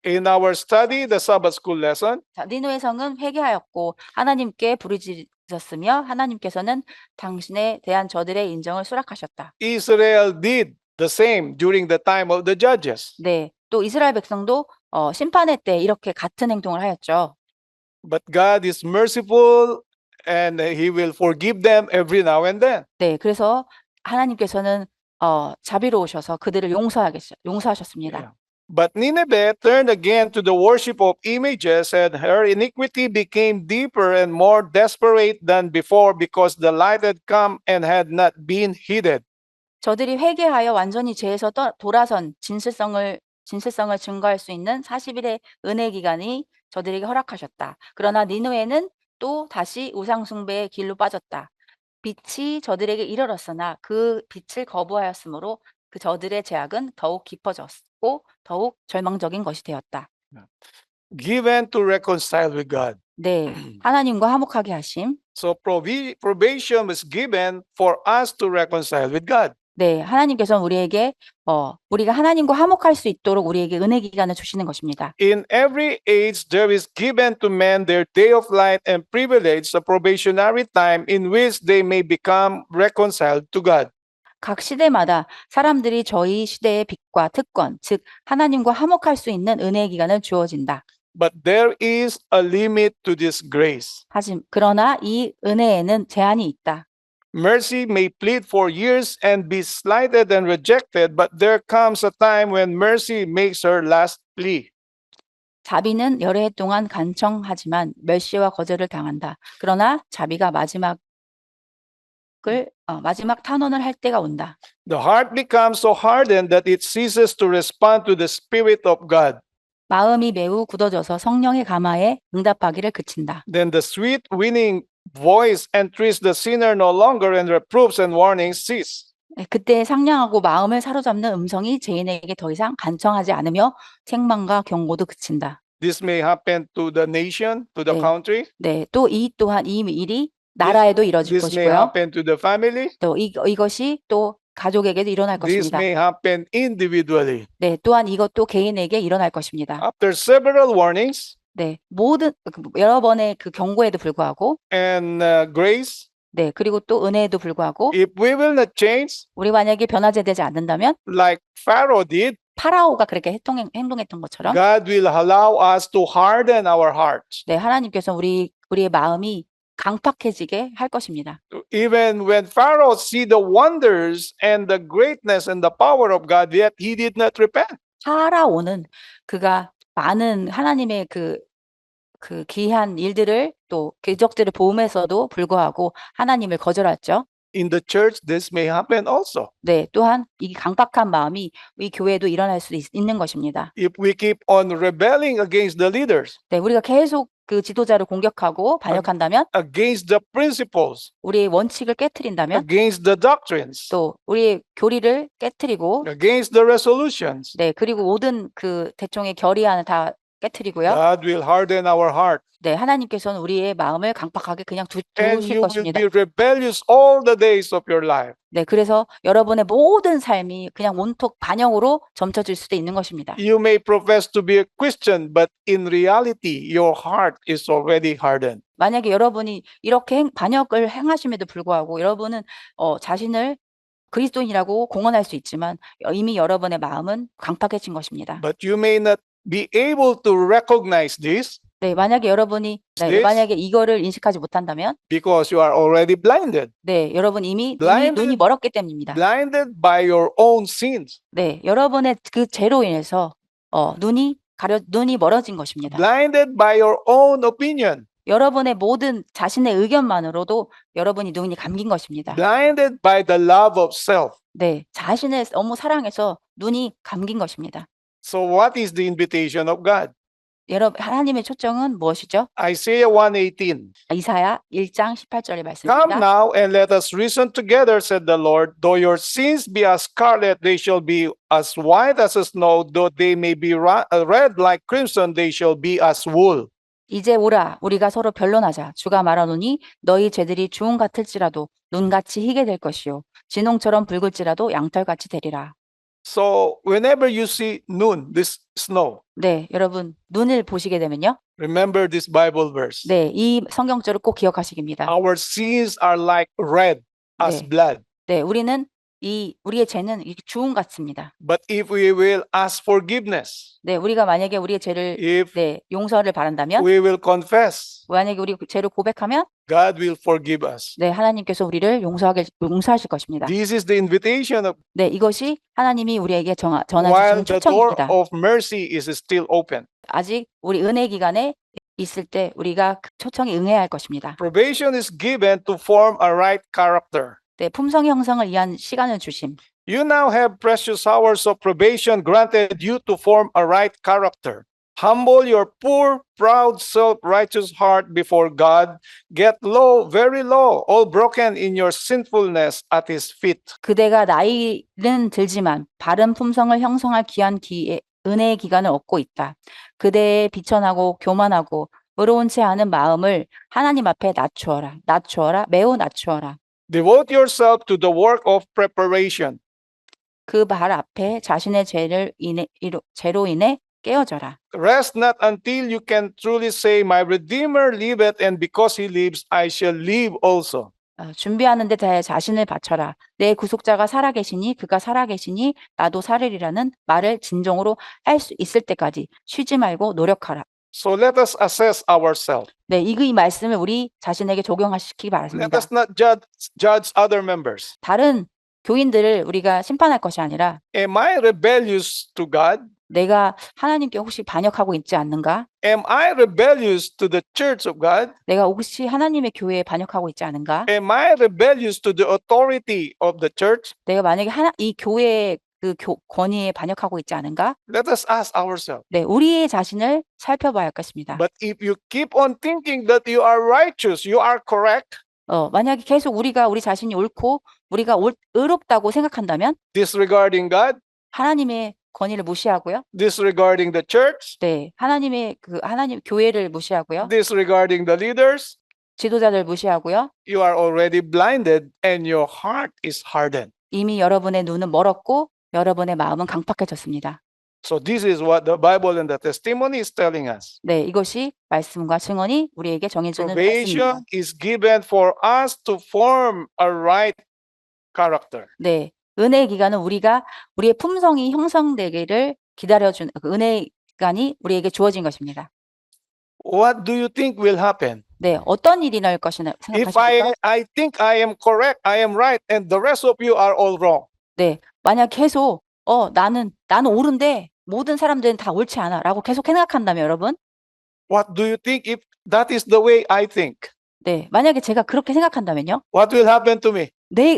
In our study, the Sabbath school lesson, 자, 니느웨 성은 회개하였고 하나님께 부르짖었으며 하나님께서는 당신에 대한 저들의 인정을 수락하셨다. Israel did the same during the time of the judges. 네, 또 이스라엘 백성도 심판의 때 이렇게 같은 행동을 하였죠. But God is merciful and he will forgive them every now and then. 네, 그래서 하나님께서는 자비로우셔서 그들을 용서하셨습니다. Yeah. But Nineveh turned again to the worship of images, and her iniquity became deeper and more desperate than before, because the light had come and had not been hidden. 저들이 회개하여 완전히 죄에서 돌아선 진실성을 증거할 수 있는 40일의 은혜 기간이 저들에게 허락하셨다. 그러나 니느웨는 또 다시 우상 숭배의 길로 빠졌다. 빛이 저들에게 이르렀으나 그 빛을 거부하였으므로 그 저들의 죄악은 더욱 깊어졌고 더욱 절망적인 것이 되었다. Given to reconcile with God. 네, 하나님과 화목하게 하심. So probation was given for us to reconcile with God. 네, 하나님께서는 우리에게 우리가 하나님과 화목할 수 있도록 우리에게 은혜 기간을 주시는 것입니다. In every age there is given to men their day of light and privilege, a probationary time in which they may become reconciled to God. 각 시대마다 사람들이 저희 시대의 빛과 특권, 즉 하나님과 화목할 수 있는 은혜 기간을 주어진다. But there is a limit to this grace. 그러나 이 은혜에는 제한이 있다. Mercy may plead for years and be slighted and rejected, but there comes a time when mercy makes her last plea. 자비는 여러 해 동안 간청하지만 멸시와 거절을 당한다. 그러나 자비가 마지막 탄원을 할 때가 온다. The heart becomes so hardened that it ceases to respond to the Spirit of God. 마음이 매우 굳어져서 성령의 감화에 응답하기를 그친다. Then the sweet winning voice enters the sinner no longer, and reproofs and warnings cease. 그때 상냥하고 마음을 사로잡는 음성이 죄인에게 더 이상 간청하지 않으며 책망과 경고도 그친다. This may happen to the nation, to the 네. country. 네, 또 이 일이 나라에도 이뤄질 This may 것이고요. happen to the family. 또 이것이 또 가족에게도 일어날 This 것입니다. may happen individually. 네, 또한 이것도 개인에게 일어날 것입니다. After several warnings 네, 여러 번의 그 경고에도 불구하고, and grace, 네, 그리고 또 은혜에도 불구하고, if we will not change, 우리 만약에 변화되지 않는다면, like Pharaoh did, 파라오가 그렇게 행동했던 것처럼, God will allow us to harden our hearts. 네, 하나님께서 우리의 마음이 강팍해지게 할 것입니다. Even when Pharaoh see the wonders and the greatness and the power of God, yet he did not repent. 파라오는 그가 많은 하나님의 그 귀한 일들을 또 기적들을 보험에서도 불구하고 하나님을 거절했죠. In the church, this may happen also. 네, 또한 이 강팍한 마음이 이 교회에도 일어날 수 있는 것입니다. If we keep on rebelling against the leaders, 네, 우리가 계속 그 지도자를 공격하고 반역한다면, against the principles, 우리의 원칙을 깨트린다면, against the doctrines, 또 우리의 교리를 깨트리고, against the resolutions, 네, 그리고 모든 그 대총의 결의안을 다 깨트리고요. God will harden our heart. 네, 하나님께서는 우리의 마음을 강팍하게 그냥 And 두실 you will 것입니다. be rebellious all the days of your life. 네, 그래서 여러분의 모든 삶이 그냥 온통 반영으로 점쳐질 수도 있는 것입니다. You may profess to be a Christian, but in reality, your heart is already hardened. 만약에 여러분이 이렇게 반역을 행하심에도 불구하고 여러분은 자신을 그리스도인이라고 공언할 수 있지만 이미 여러분의 마음은 강팍해진 것입니다. But you may not be able to recognize this 네, 만약에 여러분이 This- 만약에 이거를 인식하지 못한다면 because you are already blinded. 네, 여러분 이미 Blinded. 눈이 멀었기 때문입니다. Blinded by your own sins. 네, 여러분의 그 죄로 인해서 눈이 멀어진 것입니다. Blinded by your own opinion. 여러분의 모든 자신의 의견만으로도 여러분이 눈이 감긴 것입니다. Blinded by the love of self. 네, 자신을 너무 사랑해서 눈이 감긴 것입니다. So what is the invitation of God? 여러분 하나님의 초청은 무엇이죠? Isaiah 1:18. 이사야 1장 18절의 Come 말씀입니다. now and let us reason together, said the Lord. Though your sins be as scarlet, they shall be as white as snow. Though they may be red like crimson, they shall be as wool. 이제 오라 우리가 서로 변론하자. 주가 말하노니 너희 죄들이 주홍 같을지라도 눈같이 희게 될 것이요 진홍처럼 붉을지라도 양털같이 되리라. So whenever you see noon, this snow, 네, 여러분 눈을 보시게 되면요. remember this Bible verse. 네, 이 성경절을 꼭 기억하시기입니다. Our sins are like red as 네. blood. 네, 우리의 죄는 주홍 같습니다. But if we will ask forgiveness, 네, 우리가 만약에 우리의 죄를 if 용서를 바란다면 we will confess, 만약에 우리 죄를 고백하면 God will forgive us. 네, 하나님께서 우리를 용서하실 것입니다. This is the invitation of 네, 이것이 하나님이 우리에게 while 전하시는 the door 초청입니다. of mercy is still open. 아직 우리 은혜 기간에 있을 때 우리가 그 초청에 응해야 할 것입니다. Probation is given to form a right character. 네, 품성 형성을 위한 시간을 주심. You now have precious hours of probation granted you to form a right character. Humble your poor, proud, self-righteous heart before God. Get low, very low, all broken in your sinfulness at His feet. 그대가 나이는 들지만 바른 품성을 형성할 귀한 은혜의 기간을 얻고 있다. 그대의 비천하고 교만하고 의로운 채 하는 마음을 하나님 앞에 낮추어라, 매우 낮추어라. Devote yourself to the work of preparation. 그 발 앞에 자신의 죄로 인해 깨어져라. Rest not until you can truly say, My Redeemer liveth, and because He lives, I shall live also. 준비하는 데 대해 자신을 바쳐라. 내 구속자가 살아계시니 그가 살아계시니 나도 살으리라는 말을 진정으로 할 수 있을 때까지 쉬지 말고 노력하라. So let us assess ourselves. 네, 이 말씀을 우리 자신에게 적용시키기 Let 바랍니다. us not judge other members. 다른 교인들을 우리가 심판할 것이 아니라 Am I rebellious to God? 내가 하나님께 혹시 반역하고 있지 않는가? Am I rebellious to the church of God? 내가 혹시 하나님의 교회에 반역하고 있지 않은가? Am I rebellious to the authority of the church? 내가 만약에 이 교회의 그 권위에 반역하고 있지 않은가? Let us ask ourselves. 네, 우리의 자신을 살펴봐야 겠습니다. But if you keep on thinking that you are righteous, you are correct, 만약에 계속 우리 자신이 옳고 우리가 의롭다고 생각한다면 disregarding God, 하나님의 권위를 무시하고요. disregarding the church, 네, 하나님 교회를 무시하고요. disregarding the leaders, 지도자들 무시하고요. you are already blinded and your heart is hardened. 이미 여러분의 눈은 멀었고 여러분의 마음은 강팍해졌습니다. So this is what the Bible and the testimony is telling us. 네, 이것이 말씀과 증언이 우리에게 정해주는 Probation 말씀입니다. is given for us to form a right character. 네, 은혜의 기간은 우리의 품성이 형성되기를 기다려준 그 은혜의 기간이 우리에게 주어진 것입니다. What do you think will happen? 네, 어떤 일이 날 것이나 If 생각하십니까? I think I am correct, I am right, and the rest of you are all wrong. 네, 만약 계속 나는 옳은데 모든 사람들은 다 옳지 않아라고 계속 생각한다면 여러분, What do you think if that is the way I think? 네, 만약에 제가 그렇게 생각한다면요, What will happen to me?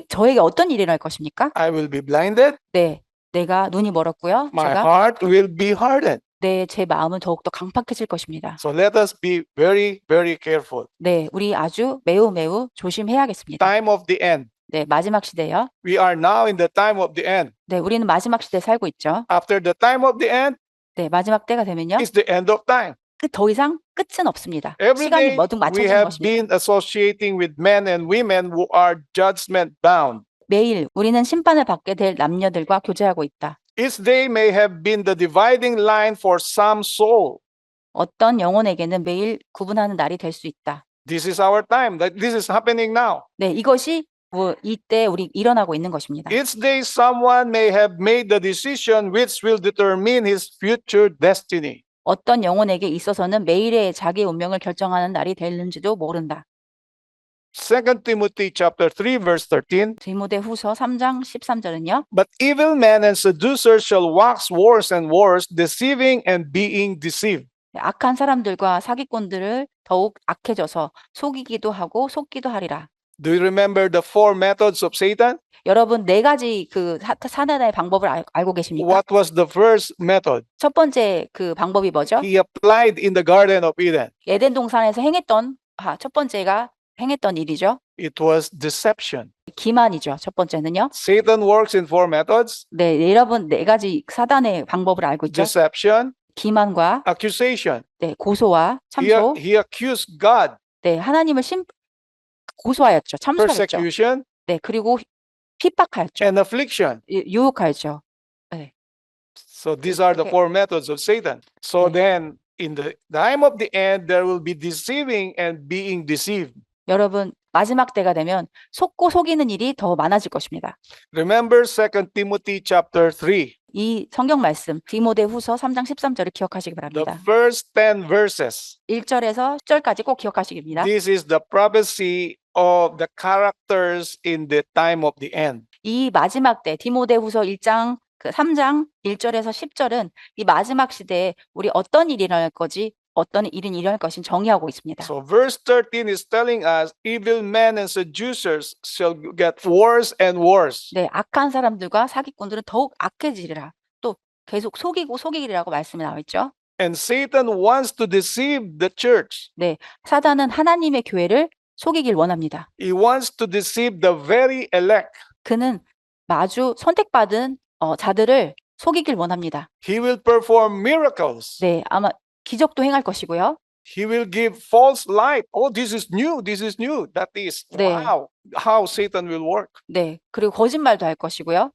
저에게 어떤 일이 날 것입니까? I will be blinded. 네, 내가 눈이 멀었고요. My 제가 heart will be hardened. 제 마음은 더욱더 강팍해질 것입니다. So let us be very, very careful. 네, 우리 아주 매우 조심해야겠습니다. Time of the end. 네, 마지막 시대요. We are now in the time of the end. 네, 우리는 마지막 시대에 살고 있죠. After the time of the end, 네, 마지막 때가 되면요. It's the end of time. 더 이상 끝은 없습니다. Every 시간이 day 모두 we 맞춰진 have 것입니다. been associating with men and women who are judgment bound. 매일 우리는 심판을 받게 될 남녀들과 교제하고 있다. Each day may have been the dividing line for some soul. 어떤 영혼에게는 매일 구분하는 날이 될 수 있다. This is our time. This is happening now. 네, 이것이 이때 우리 일어나고 있는 것입니다. Each day someone may have made the decision which will determine his future destiny. 어떤 영혼에게 있어서는 매일의 자기의 운명을 결정하는 날이 되는지도 모른다. 2 Timothy chapter 3 verse 13. 디모데후서 3장 13절은요. But evil men and seducers shall wax worse and worse, deceiving and being deceived. 악한 사람들과 사기꾼들을 더욱 악해져서 속이기도 하고 속기도 하리라. Do you remember the four methods of Satan? 여러분 네 가지 그 사단의 방법을 알고 계십니까? What was the first method? 첫 번째 그 방법이 뭐죠? He applied in the Garden of Eden. 에덴 동산에서 행했던 첫 번째가 행했던 일이죠. It was deception. 기만이죠. 첫 번째는요. Satan works in four methods: 네, 여러분 네 가지 사단의 방법을 알고 있죠. deception, 기만과 accusation. 네, 고소와 참소. He accused God. 네, 하나님을 고소하였죠. 참소하였죠. Persecution 네, 그리고 핍박하였죠. and affliction. 유혹하였죠. So these are the Okay. four methods of Satan. So Okay. then in the time of the end, there will be deceiving and being deceived. 여러분 마지막 때가 되면 속고 속이는 일이 더 많아질 것입니다. Remember 2 Timothy chapter 3, 이 성경 말씀 디모데후서 3장 13절을 기억하시기 the 바랍니다. first 10 verses. 1절에서 10절까지 꼭 기억하시기 바랍니다. This is the prophecy of the characters in the time of the end. 이 마지막 때 디모데후서 1장 3장 1절에서 10절은 이 마지막 시대에 우리 어떤 일이 일어날 거지 어떤 일은 일어날 것인 정의하고 있습니다. So verse 13 is telling us evil men and seducers shall get worse and worse. 네, 악한 사람들과 사기꾼들은 더욱 악해지리라. 또 계속 속이리라고 말씀이 나와 있죠. And Satan wants to deceive the church. 네, 사단은 하나님의 교회를 속이길 원합니다. He wants to deceive the very elect. 그는 마주 선택받은 자들을 속이길 원합니다. He will perform miracles. 네, 아마 기적도 행할 것이고요. He will give false light. Oh, this is new. This is new. That is 네. wow. How Satan will work. 네, 그리고 거짓말도 할 것이고요.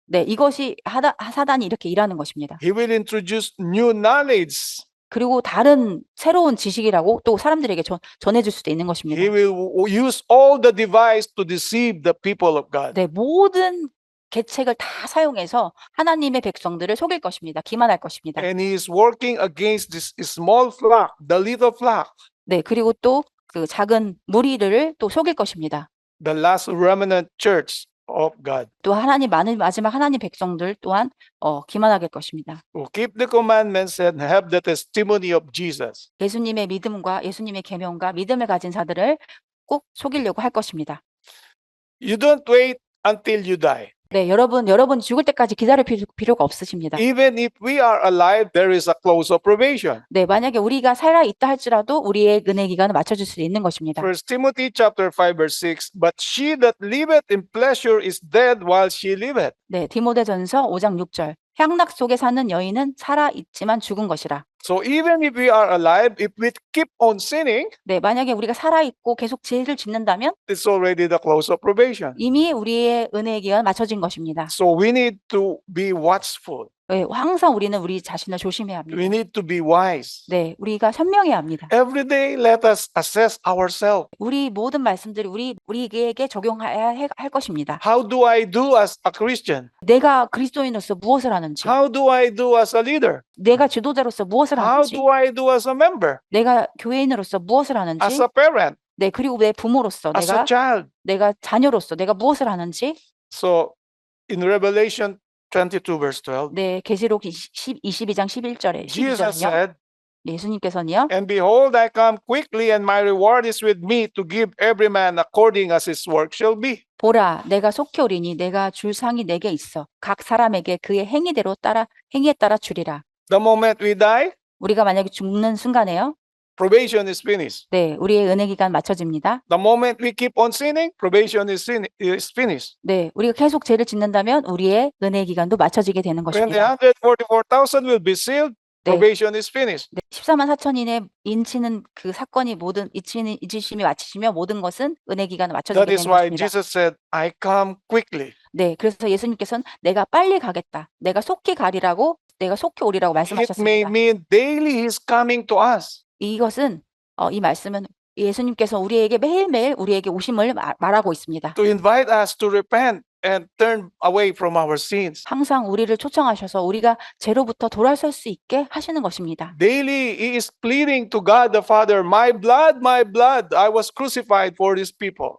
네, 이것이 사단이 이렇게 일하는 것입니다. He will introduce new knowledge. 그리고 다른 새로운 지식이라고 또 사람들에게 전해줄 수도 있는 것입니다. He will use all the device to deceive the people of God. 네, 모든 계책을 다 사용해서 하나님의 백성들을 속일 것입니다. 기만할 것입니다. And he is working against this small flock, the little flock, 네, 그리고 또 그 작은 무리를 또 속일 것입니다. the last remnant church of God, 또 마지막 하나님 백성들 또한 기만하게 할 것입니다. who keep the commandments and have the testimony of Jesus. 예수님의 믿음과 예수님의 계명과 믿음을 가진 자들을 꼭 속이려고 할 것입니다. You don't wait until you die. 네, 여러분 죽을 때까지 기다릴 필요가 없으십니다. Even if we are alive, there is a close of probation. 네, 만약에 우리가 살아 있다 할지라도 우리의 은혜 기간을 맞춰줄 수 있는 것입니다. 1 Timothy chapter 5 verse 6, but she that liveth in pleasure is dead while she liveth. 네, 디모데전서 5장 6절. 향락 속에 사는 여인은 살아 있지만 죽은 것이라. So even if we are alive, if we keep on sinning, 네, 만약에 우리가 살아 있고 계속 죄를 짓는다면 it's already the close of probation. 이미 우리의 은혜 기간 맞춰진 것입니다. So we need to be watchful. 네, 항상 우리는 우리 자신을 조심해야 합니다. We need to be wise. 네, 우리가 현명해야 합니다. Every day, let us assess ourselves. 우리 모든 말씀들이 우리에게 적용해야 할 것입니다. How do I do as a Christian? 내가 그리스도인으로서 무엇을 하는지, How do I do as a leader? 내가 지도자로서 무엇을 How 하는지, do I do as a member? 내가 교회인으로서 무엇을 As 하는지, a parent? 네, 그리고 내 부모로서 As a child? 내가 자녀로서 내가 무엇을 하는지. So in Revelation 22 verse 12, 네, 계시록 22장 11절에 Jesus 12절은요. said, 예수님께서는요. and behold, I come quickly, and my reward is with me to give every man according as his work shall be. 보라, 내가 속히 오리니 내가 줄 상이 내게 있어. 각 사람에게 그의 행위에 따라 주리라. The moment we die, 우리가 만약에 죽는 순간에요. probation is finished. 네, 우리의 은혜 기간 맞춰집니다. The moment we keep on sinning, probation is finished. 네, 우리가 계속 죄를 짓는다면 우리의 은혜 기간도 맞춰지게 되는 When the 것입니다. 144,000 will be sealed, 네. probation is finished. 네, 14만 4천인의 인치는 그 사건이 모든 이치심이 마치시며 모든 것은 은혜 기간을 맞춰지게 That 되는 is why 것입니다. Jesus said, I come quickly. 네, 그래서 예수님께서는 내가 빨리 가겠다. 내가 속히 가리라고, 내가 속히 오리라고 It may 말씀하셨습니다. mean daily He's coming to us. 이것은 이 말씀은 예수님께서 우리에게 매일매일 우리에게 오심을 말하고 있습니다. to invite us to repent and turn away from our sins. 항상 우리를 초청하셔서 우리가 죄로부터 돌아설 수 있게 하시는 것입니다. Daily, He is pleading to God the Father, my blood, I was crucified for these people.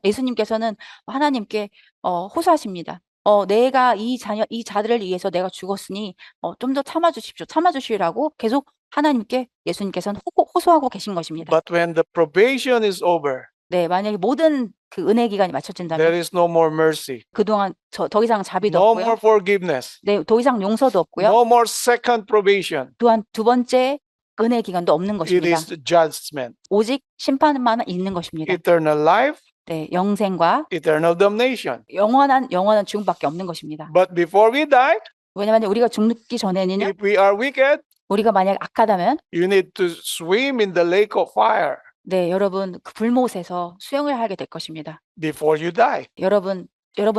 예수님께서는 하나님께 호소하십니다. 내가 이 자들을 위해서 내가 죽었으니 좀 더 참아주시라고 계속 하나님께 예수님께서는 호소하고 계신 것입니다. But when the probation is over, 네, 만약에 모든 그 은혜 기간이 there 맞춰진다면 is no more mercy, 그동안 더 이상 자비도 no 없고요. more forgiveness, 네, 더 이상 용서도 없고요. no more second probation. 또한 두 번째 은혜 기간도 없는 It 것입니다. is the judgment, 오직 심판만 있는 것입니다. eternal life, 네, 영생과 eternal damnation. 영원한 죽음밖에 없는 것입니다. But before we die, 왜냐하면 우리가 죽기 전에는요, if we are wicked, 우리가 만약 악하다면, you need to swim in the lake of fire 네, 여러분 그 불못에서 수영을 하게 될 것입니다. before you die. 여러분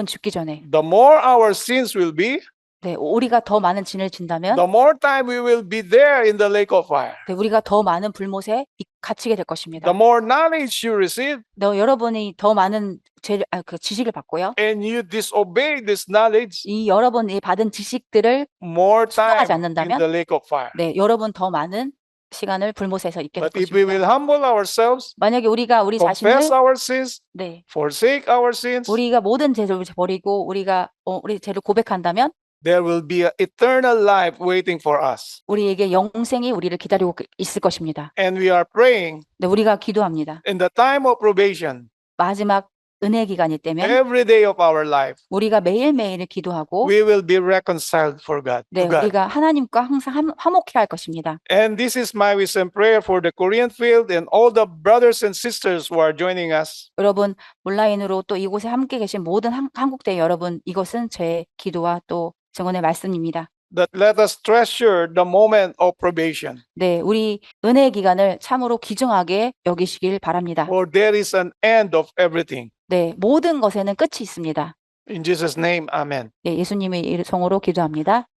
죽기 전에, The more our sins will be, 네, 우리가 더 많은 진을 진다면, the more time we will be there in the lake of fire. 네, 우리가 더 많은 불못에 갇히게 될 것입니다. The more knowledge you receive 여러분이 더 많은 그 지식을 받고요, and you disobey this knowledge, 이 여러분이 받은 지식들을 more 순종하지 time in 않는다면, the lake of fire. 네, 여러분 더 많은 시간을 불못에서 있게 될 But if we 것입니다. will humble ourselves, 만약에 우리가 우리 confess 자신을, our sins, 네, forsake our sins, 우리가 모든 죄를 버리고 우리가 우리 죄를 고백한다면 there will be an eternal life waiting for us. 우리에게 영생이 우리를 기다리고 있을 것입니다. And we are praying 네, 우리가 기도합니다. in the time of probation, 마지막 은혜 기간이 때면 every day of our life, 우리가 매일매일 기도하고, we will be reconciled for God. 네, To God. 우리가 하나님과 항상 화목해야 할 것입니다. And this is my wish and prayer for the Korean field and all the brothers and sisters who are joining us. 여러분 온라인으로 또 이곳에 함께 계신 모든 한국대 여러분, 이것은 제 기도와 또 증언의 말씀입니다. That let us treasure the moment of probation. 네, 우리 은혜 기간을 참으로 귀중하게 여기시길 바랍니다. For there is an end of everything. 네, 모든 것에는 끝이 있습니다. In Jesus' name, amen. 네, 예수님의 성으로 기도합니다.